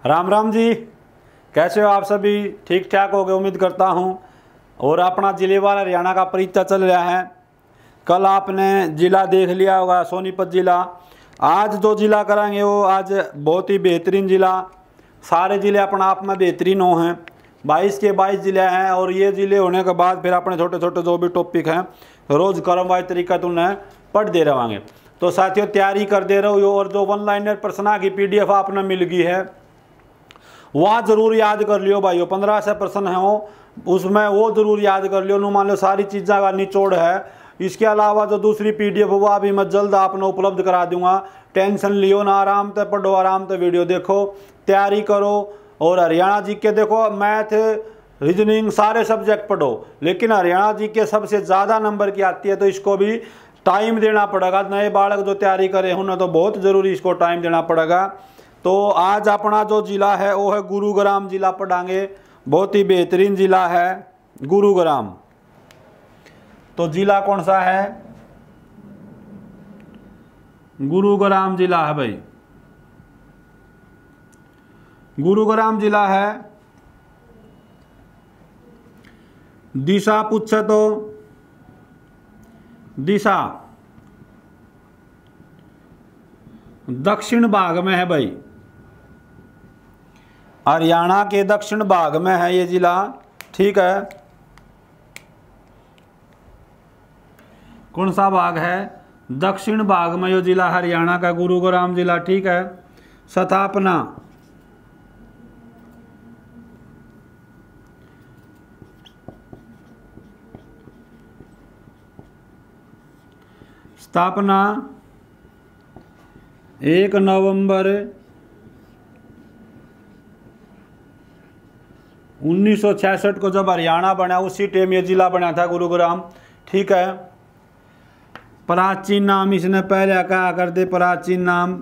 राम राम जी। कैसे हो आप सभी? ठीक ठाक हो गए उम्मीद करता हूँ। और अपना जिलेवार हरियाणा का परिचय चल रहा है। कल आपने ज़िला देख लिया होगा, सोनीपत ज़िला। आज जो ज़िला कराएंगे वो आज बहुत ही बेहतरीन ज़िला। सारे ज़िले अपना आप में बेहतरीन हो हैं। 22 के 22 ज़िले हैं और ये ज़िले होने के बाद फिर अपने छोटे छोटे जो भी टॉपिक हैं रोज़ क्रमवार तरीका तो उन्हें पढ़ दे रहेंगे। तो साथियों तैयारी कर दे रहे हो और जो वन लाइनर प्रश्न की PDF आपने मिल गई है वहाँ ज़रूर याद कर लियो भाइयों। 15 से प्रश्न है वो, उसमें वो ज़रूर याद कर लियो। मान लो सारी चीज़ों का निचोड़ है। इसके अलावा जो दूसरी PDF वो अभी मैं जल्द आपने उपलब्ध करा दूंगा। टेंशन लियो ना, आराम से पढ़ो, आराम से वीडियो देखो, तैयारी करो। और हरियाणा GK देखो, मैथ रीजनिंग सारे सब्जेक्ट पढ़ो, लेकिन हरियाणा GK सबसे ज़्यादा नंबर की आती है तो इसको भी टाइम देना पड़ेगा। नए बालक जो तैयारी करे उन्हें तो बहुत ज़रूरी इसको टाइम देना पड़ेगा। तो आज अपना जो ज़िला है वो है गुरुग्राम ज़िला पढ़ाएंगे। बहुत ही बेहतरीन ज़िला है गुरुग्राम। तो ज़िला कौन सा है? गुरुग्राम ज़िला है भाई। गुरुग्राम ज़िला है। दिशा पूछे तो दिशा दक्षिण भाग में है भाई। हरियाणा के दक्षिण भाग में है ये जिला। ठीक है, कौन सा भाग है? दक्षिण भाग में ये जिला हरियाणा का गुरुग्राम जिला। ठीक है। स्थापना स्थापना 1 नवंबर 1966 को जब हरियाणा बना उसी टाइम ये जिला बना था गुरुग्राम। ठीक है। प्राचीन नाम इसने पहले कहा कर दे, प्राचीन नाम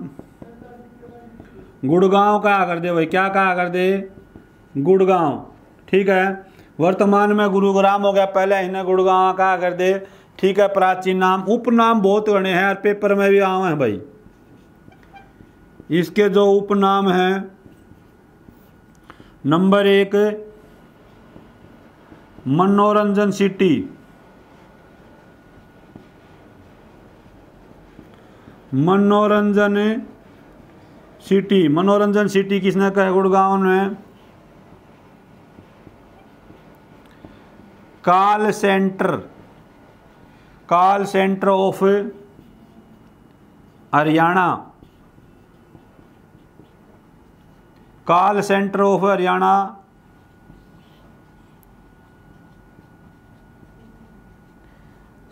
गुड़गांव कहा कर दे भाई। क्या कहा कर दे? गुड़गांव। ठीक है। वर्तमान में गुरुग्राम हो गया, पहले इन्हें गुड़गांव कहा कर दे। ठीक है। प्राचीन नाम, उपनाम बहुत गणे हैं और पेपर में भी आए हैं भाई। इसके जो उपनाम हैं, नंबर 1 मनोरंजन सिटी। मनोरंजन सिटी, मनोरंजन सिटी किसने कहा? गुड़गांव में। Call centre, call centre of Haryana, call centre of Haryana.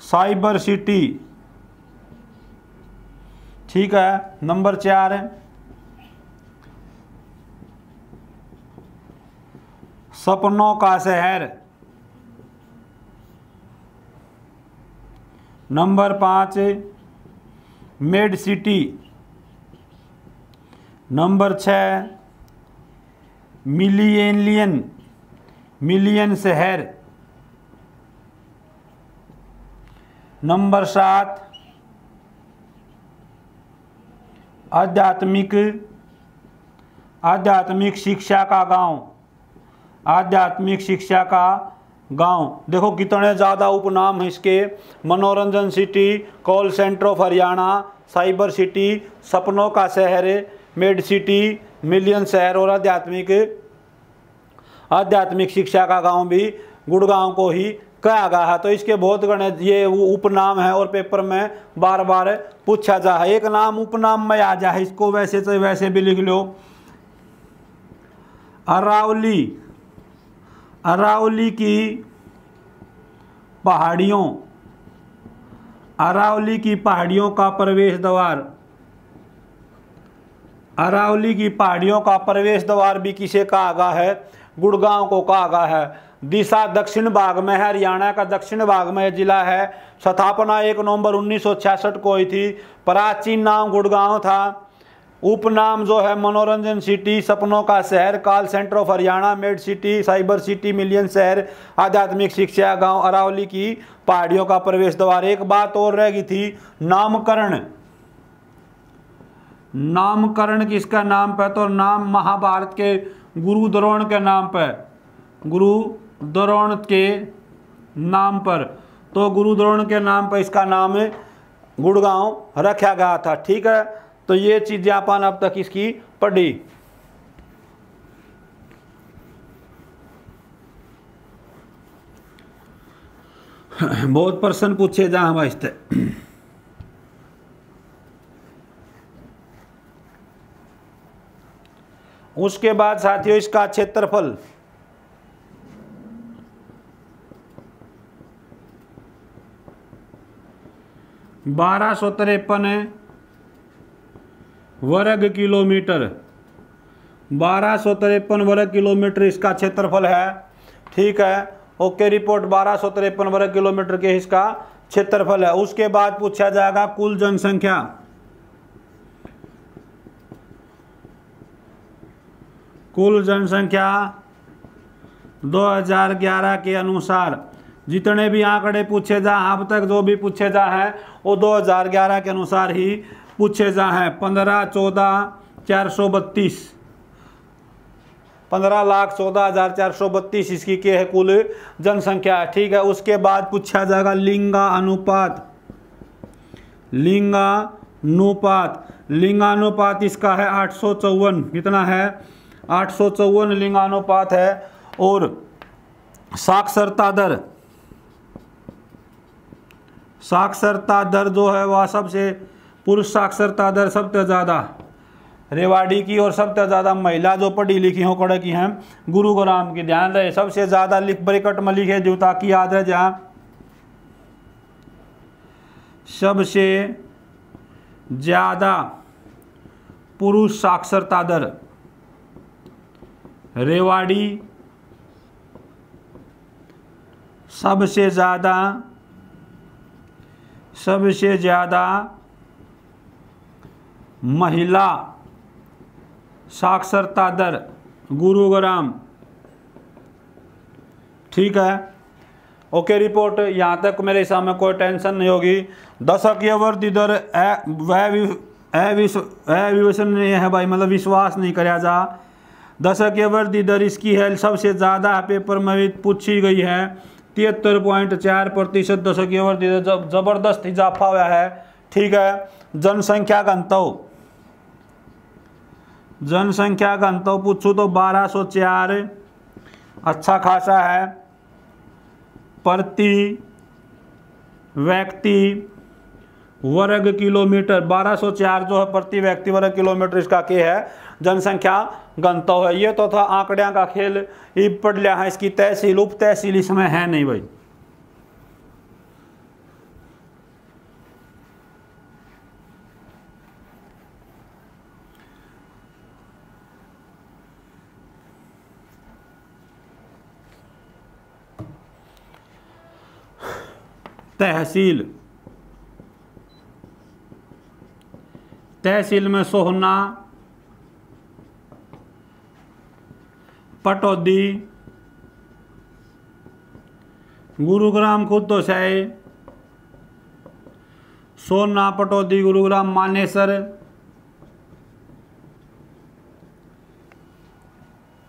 Cyber city. ठीक है। नंबर 4 सपनों का शहर। Number 5 made city. Number 6 million, million शहर। नंबर 7 आध्यात्मिक, आध्यात्मिक शिक्षा का गांव, आध्यात्मिक शिक्षा का गांव। देखो कितने ज़्यादा उपनाम हैं इसके। मनोरंजन city, call centre of Haryana, cyber city, सपनों का शहर, मेड सिटी, मिलियन शहर और आध्यात्मिक, आध्यात्मिक शिक्षा का गांव भी गुड़गांव को ही कहा गया है। तो इसके बहुत गणे ये उपनाम है और पेपर में बार बार पूछा जा है। एक नाम उपनाम में आ जाए, इसको वैसे तो वैसे भी लिख लो। अरावली, अरावली की पहाड़ियों, अरावली की पहाड़ियों का प्रवेश द्वार। अरावली की पहाड़ियों का प्रवेश द्वार भी किसे कहा गया है? गुड़गांव को कहा गया है। दिशा दक्षिण भाग में है, हरियाणा का दक्षिण भाग में जिला है। स्थापना 1 नवंबर 1966 को हुई थी। प्राचीन नाम गुड़गांव था। उपनाम जो है मनोरंजन सिटी, सपनों का शहर, call centre of Haryana, made city, cyber city, million शहर, आध्यात्मिक शिक्षा गांव, अरावली की पहाड़ियों का प्रवेश द्वार। एक बात और रह गई थी, नामकरण। नामकरण किसका नाम पर? तो नाम महाभारत के गुरु द्रोण के नाम पर, गुरु द्रोण के नाम पर। तो गुरु द्रोण के नाम पर इसका नाम गुड़गांव रखा गया था। ठीक है, तो ये चीजें अपन अब तक इसकी पढ़ी। बहुत प्रश्न पूछे जा हम इससे। उसके बाद साथियों इसका क्षेत्रफल, बारह 1253 वर्ग किलोमीटर, 1253 वर्ग किलोमीटर इसका क्षेत्रफल है। ठीक है, ओके रिपोर्ट, 1253 वर्ग किलोमीटर के इसका क्षेत्रफल है। उसके बाद पूछा जाएगा कुल जनसंख्या, कुल जनसंख्या 2011 के अनुसार जितने भी आंकड़े पूछे जा अब तक जो भी पूछे जा हैं वो 2011 के अनुसार ही पूछे जा हैं। 15,14,432 15,14,432 इसकी क्या है कुल जनसंख्या। ठीक है, उसके बाद पूछा जाएगा लिंगानुपात, लिंगानुपात, लिंगानुपात इसका है 854। कितना है? 854 लिंगानुपात है। और साक्षरता दर, साक्षरता दर जो है वह सबसे, पुरुष साक्षरता दर सबसे ज़्यादा रेवाड़ी की और सबसे ज़्यादा महिला जो पढ़ी लिखी हो कड़े की हैं गुरुग्राम की। ध्यान रहे, सबसे ज़्यादा लिख ब्रैकेट में लिखे जो ताकि याद रहे, जहाँ सबसे ज़्यादा पुरुष साक्षरता दर रेवाड़ी, सबसे ज़्यादा महिला साक्षरता दर गुरुग्राम। ठीक है, ओके रिपोर्ट। यहाँ तक मेरे हिसाब में कोई टेंशन नहीं होगी। दशकीय वृद्धि दर अविश्वसनीय है भाई, मतलब विश्वास नहीं कराया जा। दशकीय वृद्धि दर इसकी है सबसे ज़्यादा पेपर में पूछी गई है 73.4% दशकीय वृद्धि दर, जबरदस्त इजाफा हुआ है। ठीक है, जनसंख्या घनत्व, जनसंख्या घनत्व पूछूँ तो 1204 अच्छा खासा है प्रति व्यक्ति वर्ग किलोमीटर। 1204 जो है प्रति व्यक्ति वर्ग किलोमीटर इसका क्या है जनसंख्या घनत्व है। ये तो था आंकड़िया का खेल, ये पढ़ लिया है। इसकी तहसील उप तहसील इसमें है नहीं भाई। तहसील, तहसील में सोहना, पटौदी, गुरुग्राम खुद तो है, सोहना, पटौदी, गुरुग्राम, मानेसर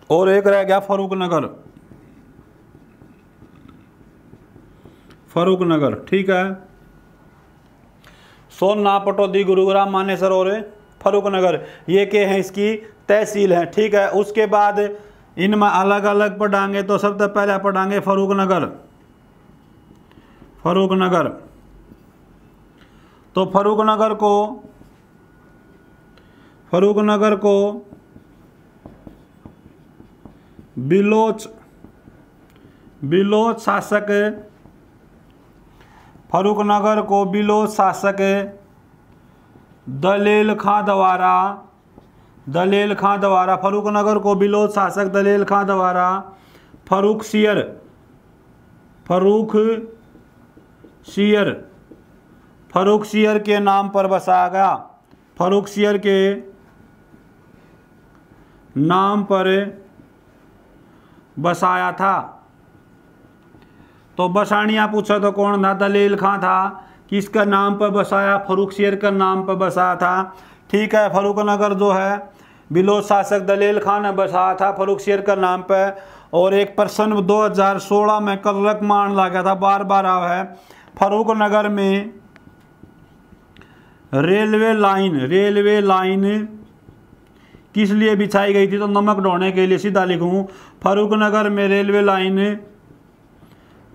और एक रह गया फरूखनगर, फरूखनगर। ठीक है, सोहना, पटौदी, गुरुग्राम, मानेसर और फरूखनगर ये के हैं इसकी तहसील हैं। ठीक है, उसके बाद इनमें अलग अलग पढ़ाएंगे तो सबसे पहले पढ़ाएंगे फरूखनगर। फरूखनगर तो फरूखनगर को बिलोच शासक, फरूखनगर को बिलोच शासक दलेल खां द्वारा, फरूखनगर को बिलोच शासक दलेल खां द्वारा फर्रुखसियर के नाम पर बसाया गया। फर्रुखसियर के नाम पर बसाया था। तो बसानिया पूछा तो कौन था? दलेल खां था। किसका नाम पर बसाया? फर्रुखसियर का नाम पर बसाया था। ठीक है। फर्रुखनगर जो है बिलोच शासक दलेल खान ने बसाया था फर्रुखशेर के नाम पे, और एक प्रश्न 2016 में कलरक मान ला गया था, बार बार आया है। फर्रुखनगर में रेलवे लाइन किस लिए बिछाई गई थी? तो नमक ढोने के लिए, सीधा लिखूं, फर्रुखनगर में रेलवे लाइन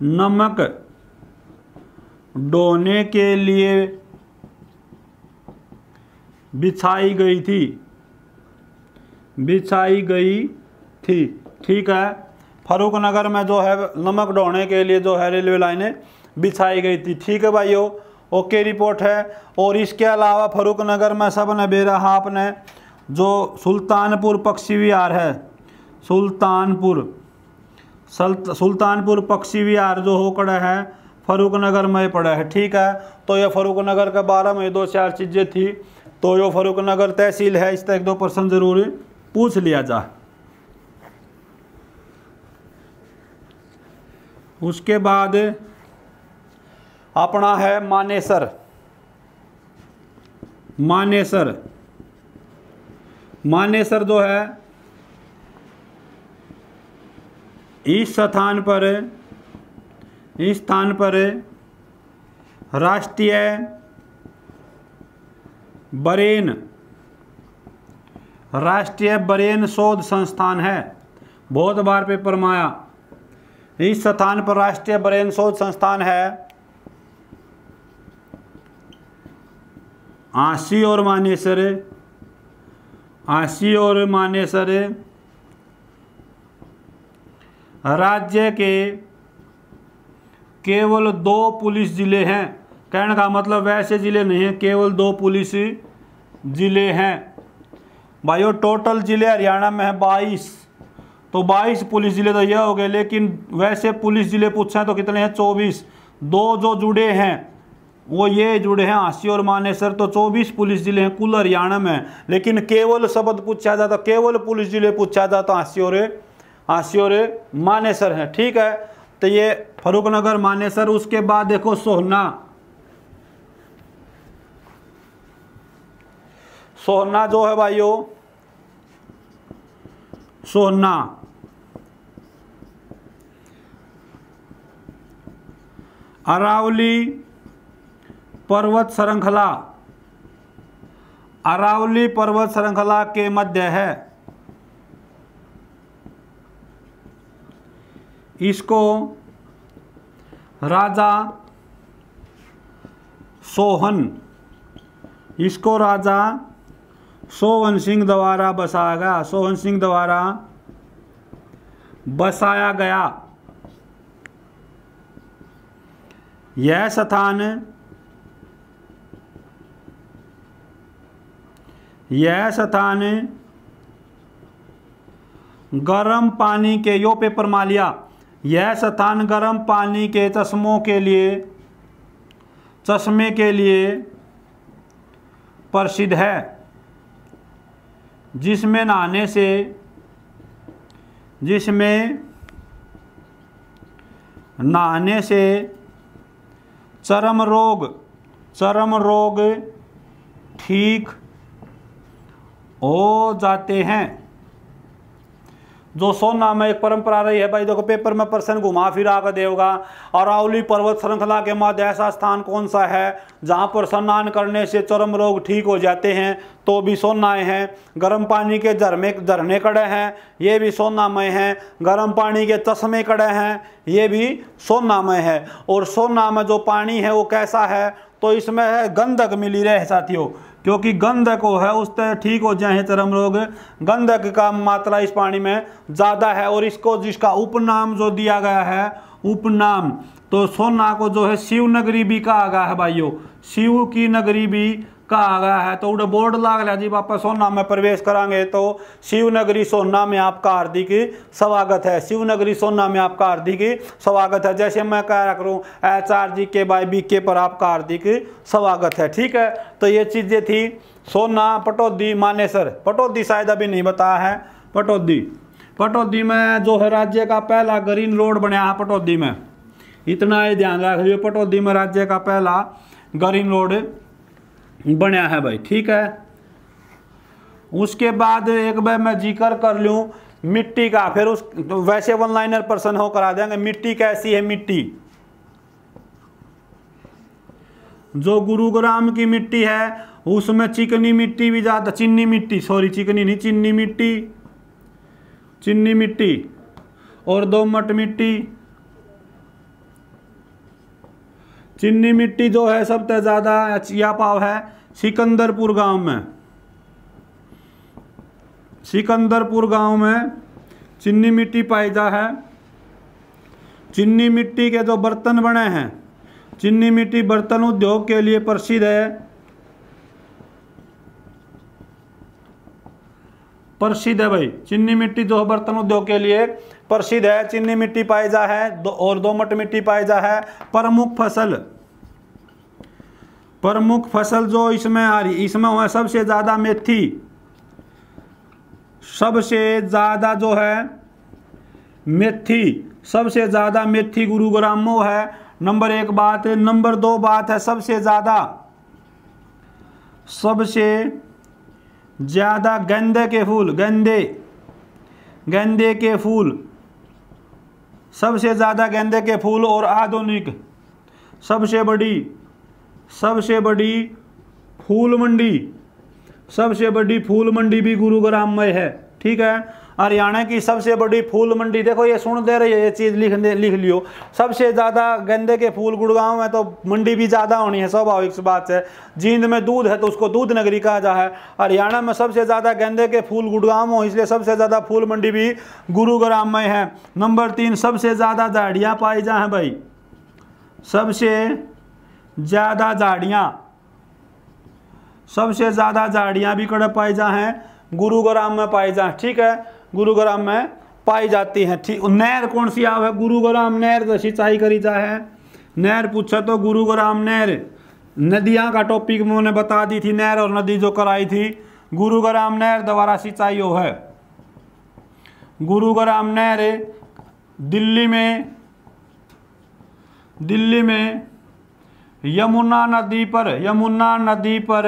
नमक ढोने के लिए बिछाई गई थी। ठीक है, फर्रुखनगर में जो है नमक ढोने के लिए जो है रेलवे लाइनें बिछाई गई थी। ठीक है भाइयों, ओके रिपोर्ट है। और इसके अलावा फर्रुखनगर में सब ने बेरा आपने जो सुल्तानपुर पक्षी विहार है, सुल्तानपुर पक्षी विहार जो होकड़ा है फर्रुखनगर में पड़ा है। ठीक है, तो ये फर्रुखनगर के बारे में 2-4 चीज़ें थी। तो ये फर्रुखनगर तहसील है, इस तक 2 प्रश्न जरूर पूछ लिया जा। उसके बाद अपना है मानेसर। मानेसर जो है इस स्थान पर राष्ट्रीय बरेन शोध संस्थान है। बहुत बार पेपर में आया। इस स्थान पर राष्ट्रीय बरेन शोध संस्थान है। आसी और मानेसर राज्य के केवल 2 पुलिस जिले हैं। कहने का मतलब वैसे जिले नहीं हैं, केवल 2 पुलिस जिले हैं। भाइयों टोटल जिले हरियाणा में है 22, तो 22 पुलिस जिले तो यह हो गए, लेकिन वैसे पुलिस जिले पूछे तो कितने हैं? 24। 2 जो जुड़े हैं वो ये जुड़े हैं आसी और मानेसर, तो 24 पुलिस जिले हैं कुल हरियाणा में। लेकिन केवल शब्द पूछा जाता, केवल पुलिस जिले पूछा जाता आसी और मानेसर है। ठीक है, तो ये फर्रुखनगर मानेसर। उसके बाद देखो सोहना जो है भाइयों, सोहना अरावली पर्वत श्रृंखला के मध्य है। इसको राजा सोहन सिंह द्वारा बसाया गया। यह स्थान गर्म पानी के, यो पेपर मालिया, यह स्थान गर्म पानी के चश्मे के लिए प्रसिद्ध है, जिसमें नहाने से चर्म रोग ठीक हो जाते हैं। जो सोना में एक परंपरा रही है भाई, देखो पेपर में प्रश्न घुमा फिरा कर देगा। अरावली पर्वत श्रृंखला के मध्य ऐसा स्थान कौन सा है जहां पर स्नान करने से चर्म रोग ठीक हो जाते हैं? तो भी सोनामय हैं। गर्म पानी के झरने कड़े हैं, ये भी सोनामय हैं। गर्म पानी के चश्मे कड़े हैं, ये भी सोनामय है। और सोना में जो पानी है वो कैसा है? तो इसमें है गंधक मिली रहे साथियों, क्योंकि गंधक है उससे ठीक हो जाए चर्म रोग। गंधक का मात्रा इस पानी में ज़्यादा है। और इसको जिसका उपनाम जो दिया गया है, उपनाम, तो सोना को जो है शिव नगरी भी कहा गया है भाइयों, शिव की नगरी भी कहा गया है। तो उड़े बोर्ड लाग लिया जी वापस सोना में प्रवेश करांगे तो शिव नगरी सोना में आपका हार्दिक स्वागत है। शिव नगरी सोना में आपका हार्दिक स्वागत है। जैसे मैं कह करूँ HRG के बाई BK पर आपका हार्दिक स्वागत है। ठीक है, तो ये चीज़ें थी सोना, पटौदी, मानेसर। पटौदी शायद अभी नहीं बताया है। पटौदी में जो है राज्य का पहला ग्रीन रोड बनाया है। पटौदी में इतना ही ध्यान रख लियो, पटौदी में राज्य का पहला ग्रीन रोड बनया है भाई। ठीक है, उसके बाद एक बार मैं जिक्र कर लूँ मिट्टी का, फिर उस तो वैसे वन लाइनर प्रश्न हो करा देंगे। मिट्टी कैसी है? मिट्टी जो गुरुग्राम की मिट्टी है उसमें चिकनी मिट्टी भी ज़्यादा, चिन्नी मिट्टी, सॉरी चिकनी नहीं, चिन्नी मिट्टी, चिन्नी मिट्टी और दोमट मिट्टी। चिन्नी मिट्टी जो है सबसे ज़्यादा या पाव है सिकंदरपुर गांव में। सिकंदरपुर गांव में चिन्नी मिट्टी पाई जा है। चिन्नी मिट्टी के जो बर्तन बने हैं, चिन्नी मिट्टी बर्तन उद्योग के लिए प्रसिद्ध है, प्रसिद्ध है भाई। चिन्नी मिट्टी जो बर्तन उद्योग के लिए प्रसिद्ध है। चिन्नी मिट्टी पाई जा है और दोमट मिट्टी पाई जा है। प्रमुख फसल, प्रमुख फसल जो इसमें आ रही, इसमें हुआ सबसे ज़्यादा मेथी, सबसे ज़्यादा जो है मेथी, सबसे ज़्यादा मेथी गुरुग्राम में है। नंबर 1 बात। नंबर 2 बात है सबसे ज़्यादा गेंदे के फूल, गेंदे के फूल, सबसे ज़्यादा गेंदे के फूल। और आधुनिक सबसे बड़ी फूल मंडी, सबसे बड़ी फूल मंडी भी गुरुग्राम में है। ठीक है। हरियाणा की सबसे बड़ी फूल मंडी, देखो ये सुन दे रही है, ये चीज़ लिख लियो। सबसे ज़्यादा गेंदे के फूल गुड़गांव में, तो मंडी भी ज़्यादा होनी है, स्वाभाविक सी बात है। जींद में दूध है तो उसको दूध नगरी कहा जा है। हरियाणा में सबसे ज़्यादा गेंदे के फूल गुड़गांव हो, इसलिए सबसे ज़्यादा फूल मंडी भी गुरुग्राम में है। नंबर 3 सबसे ज़्यादा झाड़ियाँ पाई जा हैं भाई, सबसे ज़्यादा झाड़ियाँ भी कड़े पाई जा हैं गुरुग्राम में पाई जा। ठीक है, गुरुग्राम में पाई जाती हैं। ठीक। नहर कौन सी आव है? गुरुग्राम नहर जो सिंचाई करी जा है। नहर पूछा तो गुरुग्राम नहर, नदियाँ का टॉपिक मैंने बता दी थी, नहर और नदी जो कराई थी। गुरुग्राम नहर द्वारा सिंचाई हो है। गुरुग्राम नहर दिल्ली में यमुना नदी पर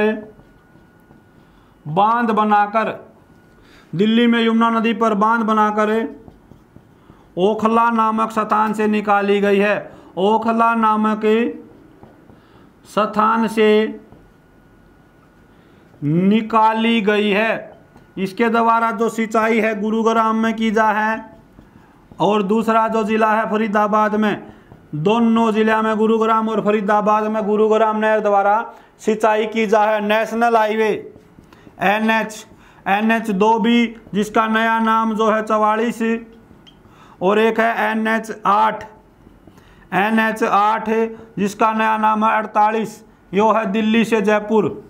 बांध बनाकर, दिल्ली में यमुना नदी पर बांध बनाकर ओखला नामक स्थान से निकाली गई है। ओखला नामक स्थान से निकाली गई है। इसके द्वारा जो सिंचाई है गुरुग्राम में की जा है। और दूसरा जो जिला है फरीदाबाद में, दोनों जिला में गुरुग्राम और फरीदाबाद में गुरुग्राम नहर द्वारा सिंचाई की जा है। नेशनल हाईवे NH 2 भी, जिसका नया नाम जो है 44, और एक है NH 8 जिसका नया नाम है 48। यो है दिल्ली से जयपुर।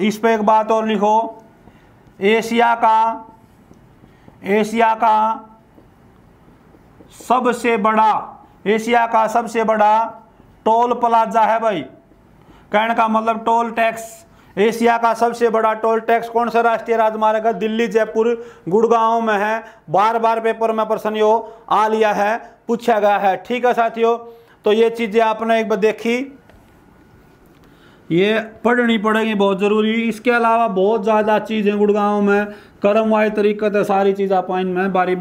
इस पे एक बात और लिखो, एशिया का सबसे बड़ा टोल प्लाजा है भाई। कहने का मतलब टोल टैक्स। एशिया का सबसे बड़ा टोल टैक्स कौन सा राष्ट्रीय राजमार्ग है? दिल्ली जयपुर गुड़गांव में है। बार पेपर में प्रश्न यो आ लिया है, पूछा गया है। ठीक है साथियों, तो ये चीज़ें आपने एक बार देखी, ये पढ़नी पड़ेगी, बहुत ज़रूरी। इसके अलावा बहुत ज़्यादा चीज़ें गुड़गांव में क्रमवार तरीके से सारी चीज़ आप इनमें बारी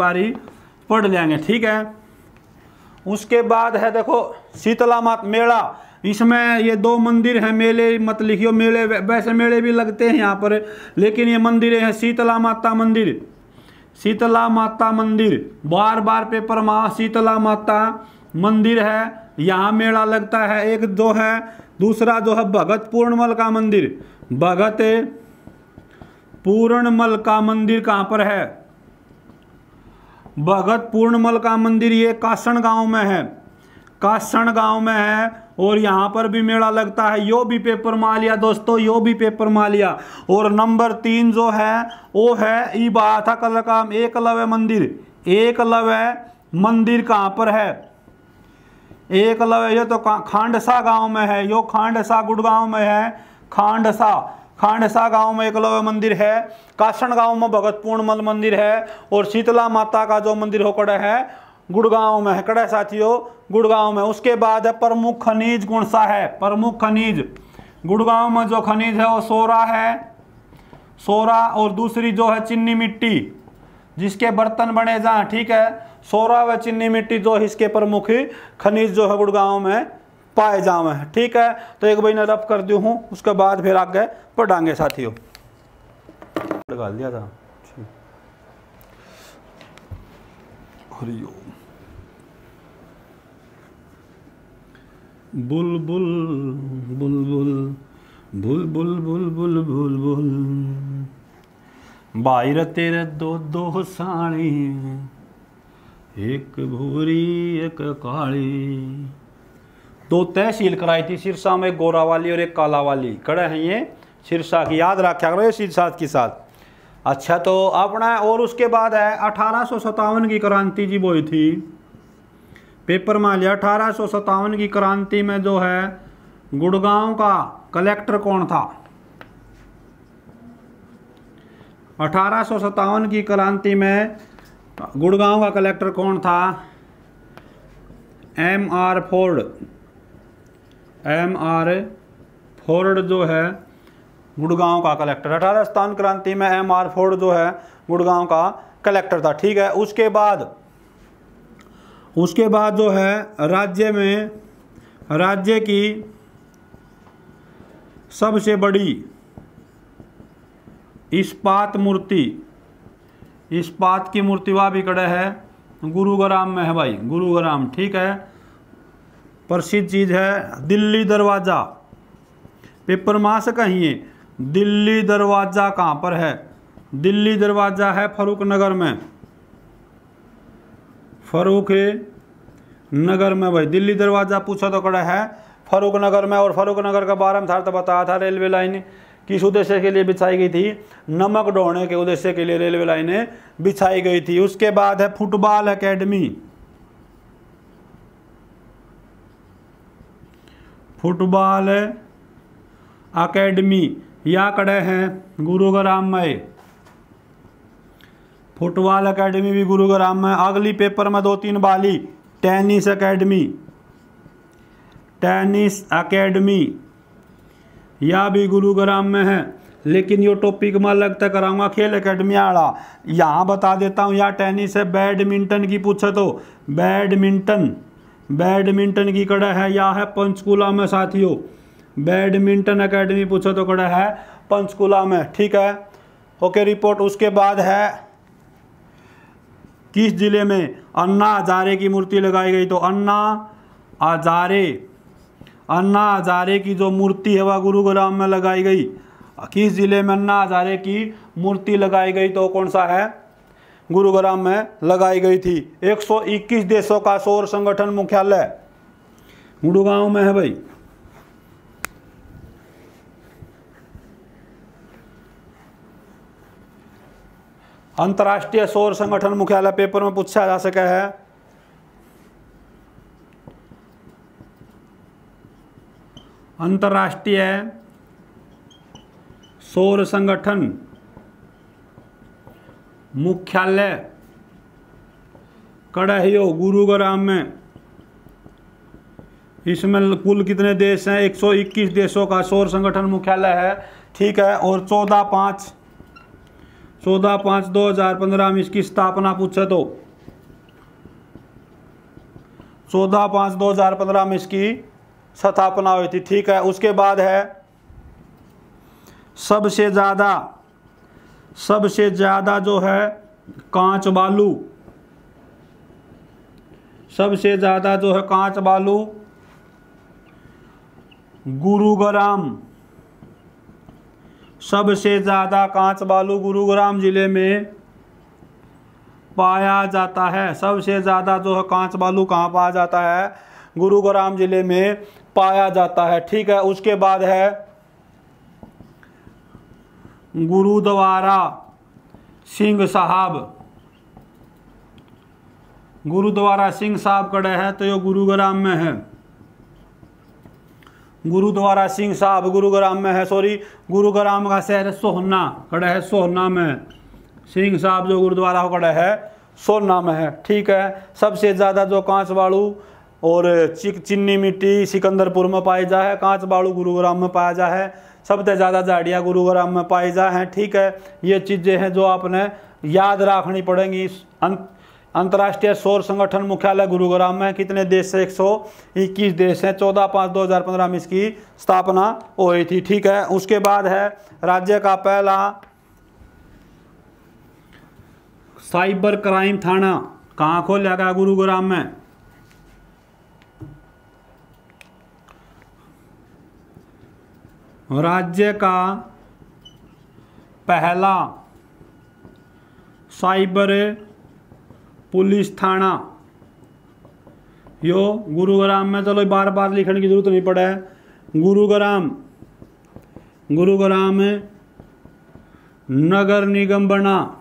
पढ़ लेंगे। ठीक है। उसके बाद है देखो शीतला माता मेला। इसमें ये 2 मंदिर हैं। मेले मत लिखियो, मेले वैसे मेले भी लगते हैं यहाँ पर, लेकिन ये मंदिरें हैं। शीतला माता मंदिर बार पेपर में शीतला माता मंदिर है, यहाँ मेला लगता है। एक जो है, दूसरा जो है भगत पूर्णमल का मंदिर। भगत पूर्णमल का मंदिर कहाँ पर है? भगत पूर्णमल का मंदिर ये कासण गांव में है। और यहाँ पर भी मेला लगता है। यो भी पेपर में लिया दोस्तों, यो भी पेपर में लिया। और नंबर 3 जो है वो है, ये बात था कल का, एकलव्य मंदिर कहाँ पर है? एकलव्य, ये तो खांडसा गांव में है। यो खांडसा गुड़गांव में है। खांडसा गांव में एकलव्य मंदिर है। कासण गांव में भगत पूर्णमल मंदिर है। और शीतला माता का जो मंदिर होकर है गुड़गांव में है। कड़ा साथियों गुड़गांव में। उसके बाद है प्रमुख खनिज कौन सा है? प्रमुख खनिज गुड़गांव में जो खनिज है वो सोरा है, सोरा। और दूसरी जो है चिन्नी मिट्टी, जिसके बर्तन बने जाए, ठीक है। सोरा व चिन्नी मिट्टी जो इसके प्रमुख खनिज जो है गुड़गांव में पाए जावे हैं, ठीक है। तो एक महीना रफ कर दी हूँ, उसके बाद फिर आगे पढ़ाएंगे साथियों। डाल दिया था। हरिओम। बुलबुल बुलबुल बुलबुल बुलबुल बुलबुल बाहर तेरे दो दो साड़ी, एक भूरी एक काली। दो तहसील कराई थी सिरसा में, गोरा वाली और एक काला वाली। कड़े हैं ये सिरसा की, याद रखा करो ये सिरसा के साथ। अच्छा तो अपना और उसके बाद है 1857 की क्रांति जी बोई थी पेपर में लिया। 1857 की क्रांति में जो है गुड़गांव का कलेक्टर कौन था? 1857 की क्रांति में गुड़गांव का कलेक्टर कौन था? M.R. फोर्ड। M.R. फोर्ड जो है गुड़गांव का कलेक्टर। 1857 क्रांति में M.R. फोर्ड जो है गुड़गांव का कलेक्टर था, ठीक है। उसके बाद जो है राज्य की सबसे बड़ी इस्पात की मूर्ति वह भी कड़े है गुरुग्राम में है भाई, गुरुग्राम, ठीक है। प्रसिद्ध चीज है दिल्ली दरवाजा। पेपर मां से कहिए दिल्ली दरवाजा कहाँ पर है? दिल्ली दरवाजा है फरूख नगर में, फरूख नगर में भाई। दिल्ली दरवाजा पूछा तो कड़ा है फरूख नगर में। और फरूख नगर का बारे में था तो बताया था, रेलवे लाइन किस उद्देश्य के लिए बिछाई गई थी? नमक ढोने के उद्देश्य के लिए रेलवे लाइनें बिछाई गई थी। उसके बाद है फुटबॉल एकेडमी। फुटबॉल एकेडमी या कड़े हैं गुरुग्राम में। फुटबॉल एकेडमी भी गुरुग्राम में। अगली पेपर में 2-3 बाली टेनिस एकेडमी, टेनिस एकेडमी या भी गुरुग्राम में है। लेकिन ये टॉपिक में लगता कराऊंगा खेल एकेडमी वाला। यहाँ बता देता हूँ, या टेनिस है। बैडमिंटन की पूछे तो बैडमिंटन की कड़ा है या है पंचकुला में साथियों। बैडमिंटन एकेडमी पूछे तो कड़ा है पंचकुला में, ठीक है। Okay report. उसके बाद है किस जिले में अन्ना हजारे की मूर्ति लगाई गई? तो अन्ना हजारे की जो मूर्ति है वह गुरुग्राम में लगाई गई। किस जिले में अन्ना हजारे की मूर्ति लगाई गई? तो कौन सा है? गुरुग्राम में लगाई गई थी। 121 देशों का सौर संगठन मुख्यालय गुड़गांव में है भाई। अंतर्राष्ट्रीय सौर संगठन मुख्यालय पेपर में पूछा जा सका है। अंतर्राष्ट्रीय सौर संगठन मुख्यालय कड़ा है यो गुरुग्राम में। इसमें कुल कितने देश हैं? 121 देशों का सौर संगठन मुख्यालय है, ठीक है। और 14/5/2015 में इसकी स्थापना पूछे तो 14/5/2015 में इसकी स्थापना हुई थी, ठीक है। उसके बाद है सबसे ज्यादा जो है कांच बालू, सबसे ज्यादा जो है कांच बालू गुरुग्राम। सबसे ज्यादा कांच बालू गुरुग्राम जिले में पाया जाता है। सबसे ज्यादा जो है कांच बालू कहाँ पाया जाता है? गुरुग्राम जिले में पाया जाता है, ठीक है। उसके बाद है गुरुद्वारा सिंह साहब। गुरुद्वारा सिंह साहब कड़े है तो ये गुरुग्राम में है। गुरुद्वारा सिंह साहब गुरुग्राम में है, सॉरी गुरुग्राम का शहर सोहना कड़ा है, सोहना में। सिंह साहब जो गुरुद्वारा कड़ा है सोना में है। ठीक है, सबसे ज़्यादा जो कांच बालू और चिन्नी मिट्टी सिकंदरपुर में पाई जा है, कांच बालू गुरुग्राम में पाया जा है, सबसे ज़्यादा झाड़ियाँ गुरुग्राम में पाई जा है। ठीक है, ये चीज़ें हैं जो आपने याद रखनी पड़ेंगी। अंतर्राष्ट्रीय सौर संगठन मुख्यालय गुरुग्राम में, कितने देश से 121 देश हैं। 14/5/2015 में इसकी स्थापना हुई थी। ठीक है, उसके बाद है राज्य का पहला साइबर क्राइम थाना कहाँ खोला गया? गुरुग्राम में। राज्य का पहला साइबर पुलिस थाना यो गुरुग्राम में। चलो बार बार लिखने की जरूरत नहीं पड़े। गुरुग्राम नगर निगम बना,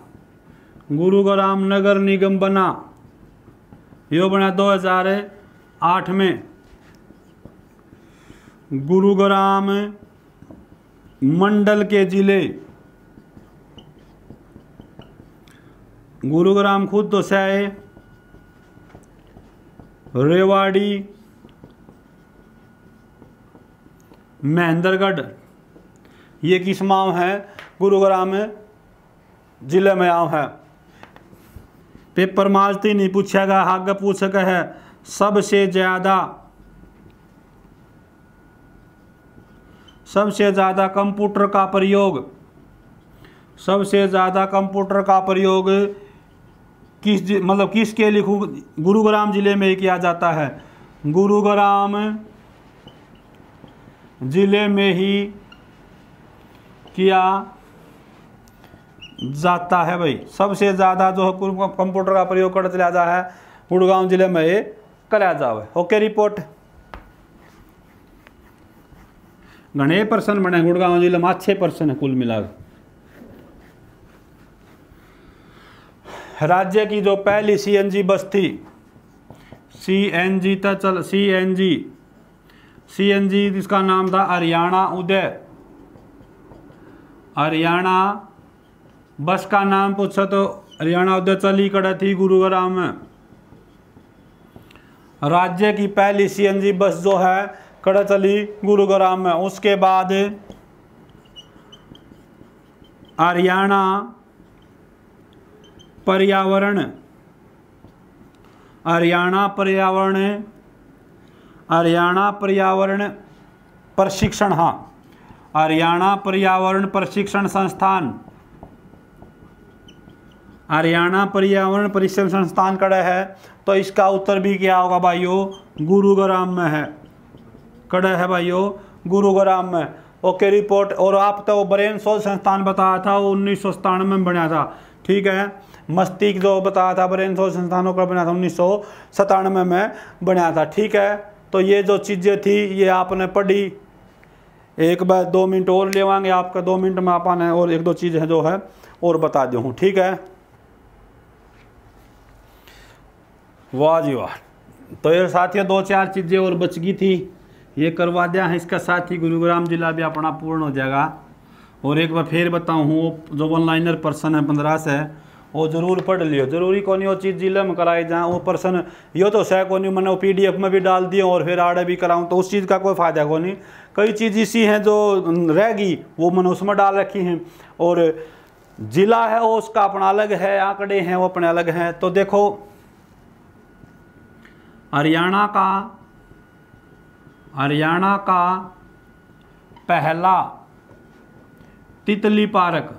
गुरुग्राम नगर निगम बना, यो बना 2008 में। गुरुग्राम मंडल के जिले, गुरुग्राम खुद तो से है, रेवाड़ी, महेंद्रगढ़, ये किस माव है? गुरुग्राम जिले में आव है। पेपर मालती नहीं पूछेगा, आगे पूछेगा है सबसे ज़्यादा कंप्यूटर का प्रयोग, सबसे ज़्यादा कंप्यूटर का प्रयोग किसके लिए गुरुग्राम जिले में ही किया जाता है? गुरुग्राम जिले में ही किया जाता है भाई। सबसे ज़्यादा जो कंप्यूटर का प्रयोग कर चला जा है गुड़गांव जिले में ये कराया जावे। ओके, रिपोर्ट घने पर्सन बने गुड़गांव जिले में, अच्छे पर्सन है कुल मिलाकर। राज्य की जो पहली सीएनजी बस थी, सीएनजी था, चल सीएनजी इसका नाम था हरियाणा उदय। हरियाणा बस का नाम पूछा तो हरियाणा उदय चली कड़ा थी गुरुग्राम में। राज्य की पहली सीएनजी बस जो है कड़ा चली गुरुग्राम में। उसके बाद हरियाणा पर्यावरण प्रशिक्षण, हाँ, हरियाणा पर्यावरण प्रशिक्षण संस्थान, हरियाणा पर्यावरण प्रशिक्षण संस्थान कड़ा है। तो इसका उत्तर भी क्या होगा भाइयों? गुरुग्राम में है। कड़ा है भाइयों? गुरुग्राम में। Okay, report. और आप तो ब्रेन शोध संस्थान बताया था, वो 1997 में बना था। ठीक है, मस्तिष्क जो बताया था ब्रेन शोध संस्थानों का बना था 1997 में बना था। ठीक है, तो ये जो चीज़ें थी ये आपने पढ़ी। एक बार 2 मिनट और लेवांगे आपका, 2 मिनट में आपने और 1-2 चीज़ें जो है और बता दूँ। ठीक है, वाह जी वाह। तो ये साथियों 2-4 चीज़ें और बच गई थी, ये करवा दिया है। इसका साथ ही गुरुग्राम जिला भी अपना पूर्ण हो जाएगा। और एक बार फिर बताऊँ, वो जो ऑनलाइनर पर्सन है 15 से, वो जरूर पढ़ लियो। जरूरी कौन वो चीज़ जिले में कराई जाए, वो पर्सन यो तो सह कौन मैंने वो PDF में भी डाल दिए और फिर आड़े भी कराऊँ, तो उस चीज़ का कोई फ़ायदा कौन नहीं। कई चीज़ इसी हैं जो रहेगी वो मैंने उसमें डाल रखी हैं। और जिला है वो उसका अपना अलग है, आंकड़े हैं वो अपने अलग हैं। तो देखो, हरियाणा का पहला तितली पार्क,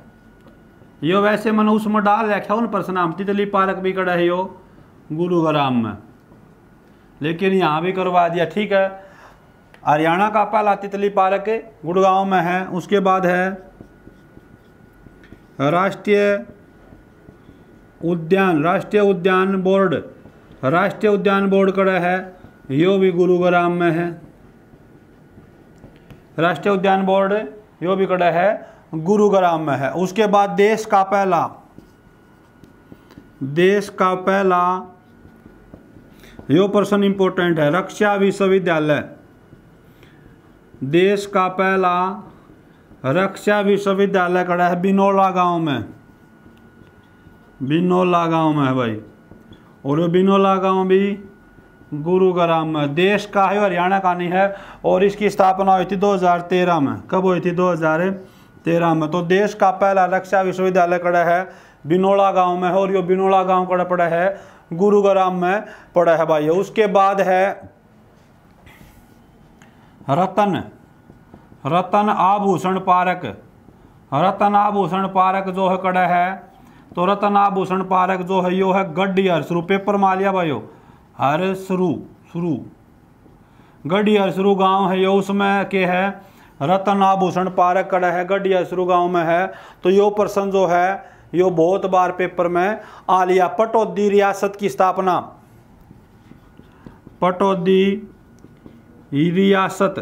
यो वैसे मैंने उसमें डाल रखा उन पर्सन नाम, तितली पार्क भी कड़ा है यो गुरुग्राम में, लेकिन यहाँ भी करवा दिया। ठीक है, हरियाणा का पहला तितली पार्क गुड़गांव में है। उसके बाद है राष्ट्रीय उद्यान बोर्ड कड़ा है, यो भी गुरुग्राम में है। राष्ट्रीय उद्यान बोर्ड यो भी कड़ा है, गुरुग्राम में है। उसके बाद देश का पहला यो पर्सन इंपॉर्टेंट है, रक्षा विश्वविद्यालय। देश का पहला रक्षा विश्वविद्यालय कड़ा है बिनोला गांव में। बिनोला गांव में है भाई। और ये बिनोला गांव भी गुरुग्राम में, देश का है, हरियाणा का नहीं है। और इसकी स्थापना हुई थी 2013 में। कब हुई थी? 2013 में। तो देश का पहला रक्षा विश्वविद्यालय कड़ा है बिनोला गांव में है। और ये बिनोला गांव कड़ा पड़ा है गुरुग्राम में पड़ा है भाई। उसके बाद है रतन आभूषण पार्क। रतन आभूषण पार्क जो है कड़ा है, तो रतन आभूषण पार्क जो है यो है गड्डी हरसरू, पेपर मालिया भाई हरसरू गड्डी हरसरू गांव है यो, उसमें के है रतन आभूषण पार्क कड़ा है, गड्डी हरसरू गांव में है। तो यो प्रश्न जो है यो बहुत बार पेपर में आ लिया। पटौदी रियासत की स्थापना, पटौदी रियासत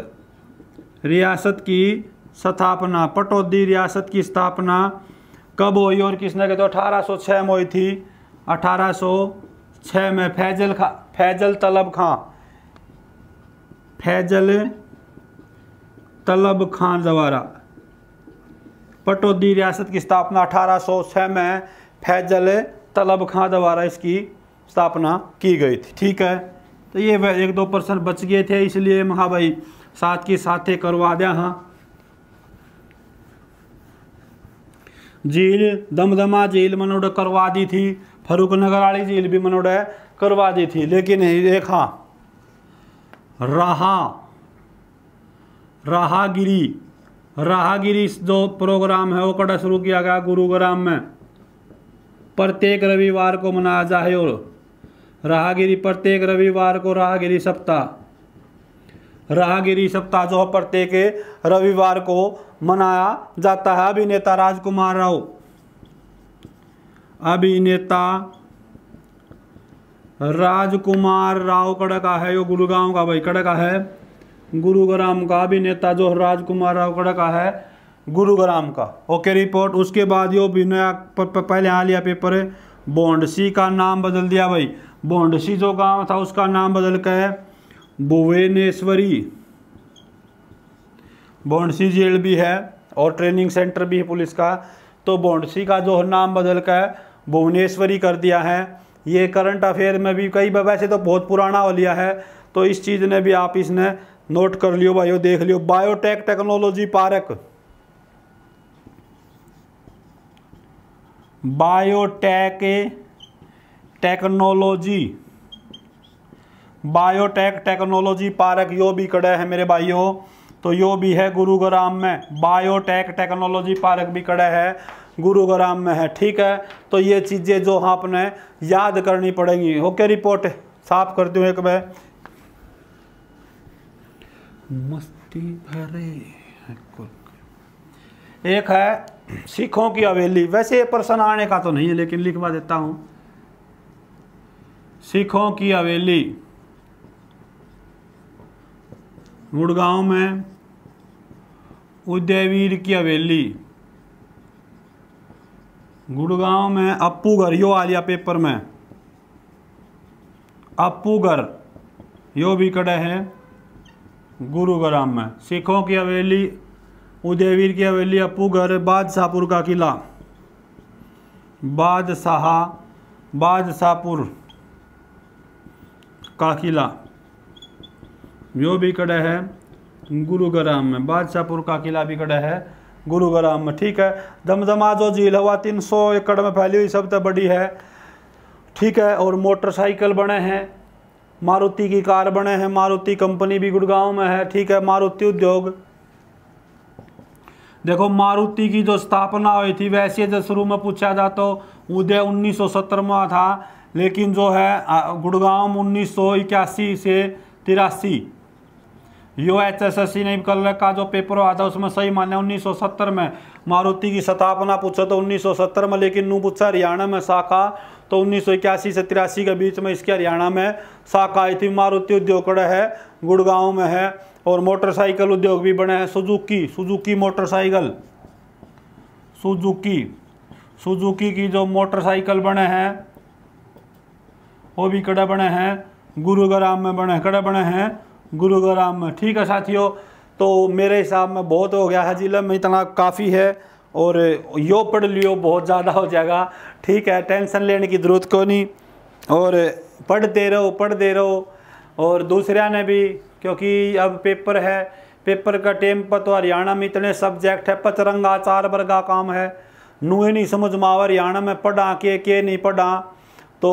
की स्थापना, पटौदी रियासत की स्थापना कब हुई और किसने की? तो 1806 में हुई थी। 1806 में फैजल तलब खान द्वारा पटौदी रियासत की स्थापना 1806 में फैजल तलब खान द्वारा इसकी स्थापना की गई थी। ठीक है, तो ये 1-2 प्रश्न बच गए थे, इसलिए महा भाई साथ की साथे करवा दिया। हाँ, झील दमदमा झील मनोड़ करवा दी थी, फरुखनगर वाली झील भी मनोड़ करवा दी थी। लेकिन एक हाँ, राहगिरी जो प्रोग्राम है वो कड़ा शुरू किया गया गुरुग्राम में। प्रत्येक रविवार को मनाया जाए और राहगिरी प्रत्येक रविवार को राहगिरी सप्ताह जो प्रत्येक रविवार को मनाया जाता है। अभिनेता राजकुमार राव कड़ा का है, यो गुरुग्राम का भाई, कड़ा का है गुरुग्राम का। अभिनेता जो राजकुमार राव कड़ा का है गुरुग्राम का। Okay report. उसके बाद यो भी नया पहले आ लिया पेपर, बोंडसी का नाम बदल दिया भाई। बोंडसी जो गांव था उसका नाम बदल कर भुवनेश्वरी। बोंडसी जेल भी है और ट्रेनिंग सेंटर भी है पुलिस का। तो बोंडसी का जो नाम बदल कर भुवनेश्वरी कर दिया है। ये करंट अफेयर में भी कई, वैसे तो बहुत पुराना हो लिया है, तो इस चीज़ ने भी आप इसने नोट कर लियो भाइयों, देख लियो। Biotech technology park, biotech technology park यो भी कड़ा है मेरे भाइयों। तो यो भी है गुरुग्राम में। बायोटेक टेक्नोलॉजी पार्क भी कड़ा है गुरुग्राम में है। ठीक है, तो ये चीज़ें जो आपने याद करनी पड़ेंगी। ओके रिपोर्ट साफ करते हुए एक बार मस्ती भरे। एक है सिखों की हवेली। वैसे ये प्रश्न आने का तो नहीं है लेकिन लिखवा देता हूं। सिखों की हवेली गुड़गांव में। उदयवीर की हवेली गुड़गांव में। अप्पूगढ़ यो आ लिया पेपर में, अप्पूगढ़ यो भी कड़े हैं गुरुग्राम में। सिखों की हवेली, उदयवीर की हवेली, अप्पूगढ़। बादशाहपुर का किला, बादशाहपुर का किला यो भी कड़ा है गुरुग्राम में। बादशाहपुर का किला भी कड़ा है गुरुग्राम में। ठीक है, दमदमा जो झील हुआ 300 एकड़ में फैली हुई सबसे बड़ी है। ठीक है, और मोटरसाइकिल बने हैं, मारुति की कार बने हैं, मारुति कंपनी भी गुड़गांव में है। ठीक है, मारुति उद्योग। देखो मारुति की जो स्थापना हुई थी, वैसे जो शुरू में पूछा जाए तो उदय 1970 में था, लेकिन जो है गुड़गांव 1981 से 83। यो HSSC ने कल का जो पेपर हुआ था उसमें सही माने 1970 में मारुति की स्थापना पूछा तो 1970 में, लेकिन नू पूछा हरियाणा में शाखा तो 1981 से 83 के बीच में इसके हरियाणा में शाखा आई थी। मारुति उद्योग कड़ा है गुड़गांव में है। और मोटरसाइकिल उद्योग भी बने हैं। सुजुकी मोटरसाइकिल, सुजुकी की जो मोटरसाइकिल बने हैं वो भी कड़ा बने हैं गुरुग्राम में, बने हैं गुरुग्राम में। ठीक है साथियों, तो मेरे हिसाब में बहुत हो गया है, जिले में इतना काफ़ी है। और यो पढ़ लियो बहुत ज़्यादा हो जाएगा, ठीक है, टेंशन लेने की ज़रूरत को नहीं, और पढ़ते रहो। और दूसरा ने भी, क्योंकि अब पेपर है, पेपर का टाइम पर तो हरियाणा में इतने सब्जेक्ट है, पचरंगा 4 वर्ग का काम है, नुए नहीं समझ में आवा हरियाणा में पढ़ा के नहीं पढ़ा। तो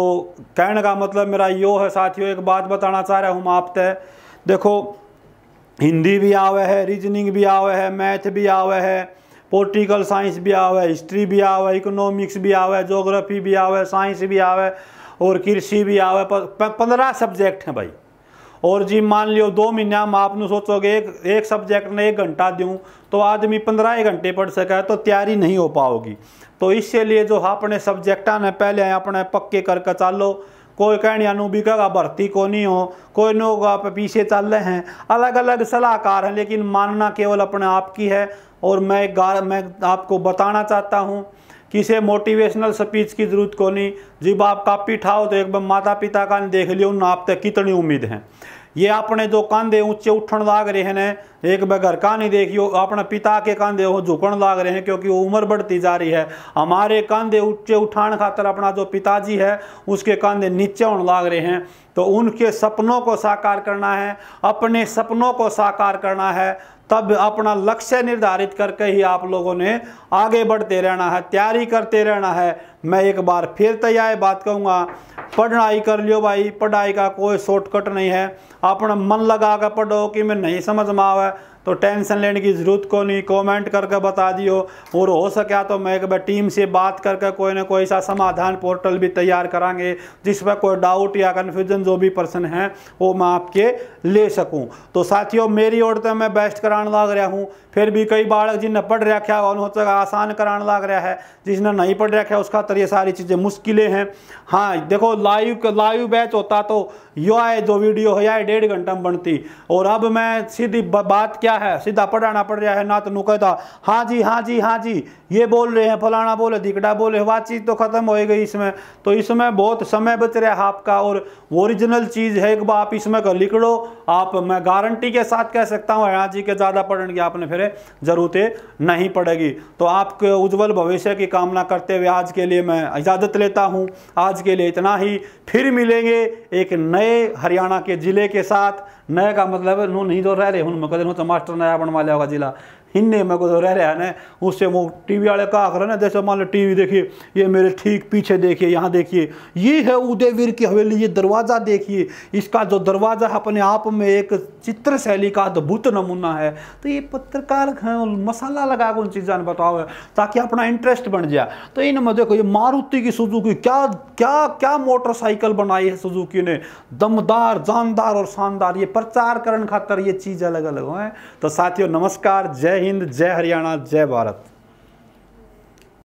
कहने का मतलब मेरा यो है साथियों, एक बात बताना चाह रहा हूँ मैं आप तक। देखो हिंदी भी आवे है, रीजनिंग भी आवे है, मैथ भी आवे है, पॉलिटिकल साइंस भी आवे, हिस्ट्री भी आवे, इकोनॉमिक्स भी आवे, ज्योग्राफी भी आवे, साइंस भी आवे और कृषि भी आवे। 15 सब्जेक्ट हैं भाई। और जी मान लियो 2 महीना में आपने सोचोगे एक सब्जेक्ट में 1 घंटा दूँ तो आदमी 15 घंटे पढ़ सके, तो तैयारी नहीं हो पाओगी। तो इसके लिए जो अपने सब्जेक्टा ने पहले अपने पक्के करके चालो। कोई कहने भी कहेगा भर्ती को नहीं हो, कोई लोग आप पीछे चल रहे हैं, अलग अलग सलाहकार हैं, लेकिन मानना केवल अपने आप की है। और मैं आपको बताना चाहता हूँ, किसी मोटिवेशनल स्पीच की जरूरत को नहीं। जब आप कापी ठाओ तो एक बार माता पिता का देख लियो, उन आप तक कितनी उम्मीद है। ये अपने जो कंधे ऊंचे उठन लाग रहे हैं, एक बार घर का नहीं देखियो, अपने पिता के कंधे वो झुकन लाग रहे हैं, क्योंकि वो उम्र बढ़ती जा रही है। हमारे कंधे ऊंचे उठाने खातर अपना जो पिताजी है उसके कंधे नीचे होने लाग रहे हैं। तो उनके सपनों को साकार करना है, अपने सपनों को साकार करना है, तब अपना लक्ष्य निर्धारित करके ही आप लोगों ने आगे बढ़ते रहना है, तैयारी करते रहना है। मैं एक बार फिर तैयार बात कहूँगा, पढ़ाई कर लियो भाई, पढ़ाई का कोई शॉर्टकट नहीं है। अपना मन लगा कर पढ़ो, कि मैं नहीं समझ में आवे तो टेंशन लेने की ज़रूरत को नहीं, कमेंट करके बता दियो। और हो सका तो मैं एक बार टीम से बात करके कोई ना कोई सा समाधान पोर्टल भी तैयार करांगे, जिस पर कोई डाउट या कन्फ्यूजन जो भी पर्सन है वो मैं आपके ले सकूं। तो साथियों मेरी ओर तो मैं बेस्ट कराने लग रहा हूं, फिर भी कई बालक जिन्हें पढ़ रखा है उन्होंने आसान कराने लग रहा है, जिसने नहीं पढ़ रखा है उसका तो ये सारी चीज़ें मुश्किलें हैं। हाँ देखो लाइव बैच होता तो यो आए जो वीडियो है या 1.5 घंटा में बनती, और अब मैं सीधी बात क्या है, सीधा पढ़ाना पड़ रहा है ना, तो नुकता हाँ जी हाँ जी हाँ जी ये बोल रहे हैं, फलाना बोले दिकड़ा बोले, वह चीज़ तो ख़त्म हो गई इसमें। तो इसमें बहुत समय बच रहा है आपका, और ओरिजिनल चीज़ है, एक बार आप इसमें कर लिख लो आप, मैं गारंटी के साथ कह सकता हूँ हाँ जी के ज़्यादा पढ़ने की आपने फिर ज़रूरत नहीं पड़ेगी। तो आपके उज्जवल भविष्य की कामना करते हुए आज के लिए मैं इजाज़त लेता हूँ। आज के लिए इतना ही, फिर मिलेंगे एक नए हरियाणा के ज़िले के साथ। नए का मतलब नो नहीं तो रह रहे हूँ मैं कदम तो मास्टर नया बनवा लिया होगा जिला हिन्ने में को तो रह रहा है ना, उससे वो टीवी वाले का आकर ना, जैसे मान लो टीवी देखिए, ये मेरे ठीक पीछे देखिए, यहाँ देखिए ये है उदयवीर की हवेली, ये दरवाज़ा देखिए, इसका जो दरवाज़ा अपने आप में एक चित्र शैली का अद्भुत नमूना है। तो ये पत्रकार मसाला लगा कर उन चीज़ों बताओ ताकि अपना इंटरेस्ट बन जाए। तो इनमें देखो ये मारुति की सुजुकी क्या क्या क्या मोटरसाइकिल बनाई है सुजुकी ने, दमदार जानदार और शानदार, ये प्रचार करने खातर ये चीज़ अलग अलग है। तो साथियों नमस्कार, जय हिंद, जय हरियाणा, जय भारत।